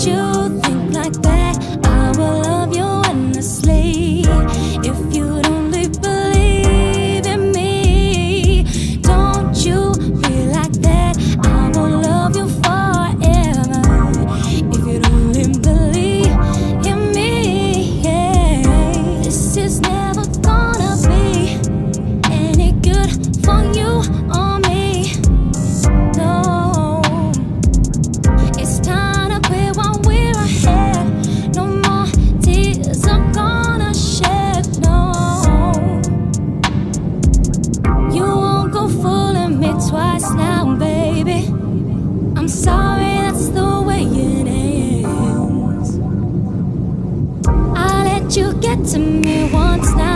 you think like that, I will love you endlessly. If you'd only believe in me, don't you be like that, I will love you forever. If you'd only believe in me, yeah. This is never gonna be any good for you or me. No, it's time to quit while we're ahead. No more tears are gonna shed. No, you won't go fooling me twice now, baby. I'm sorry, that's the way it is. I let you get to me once now.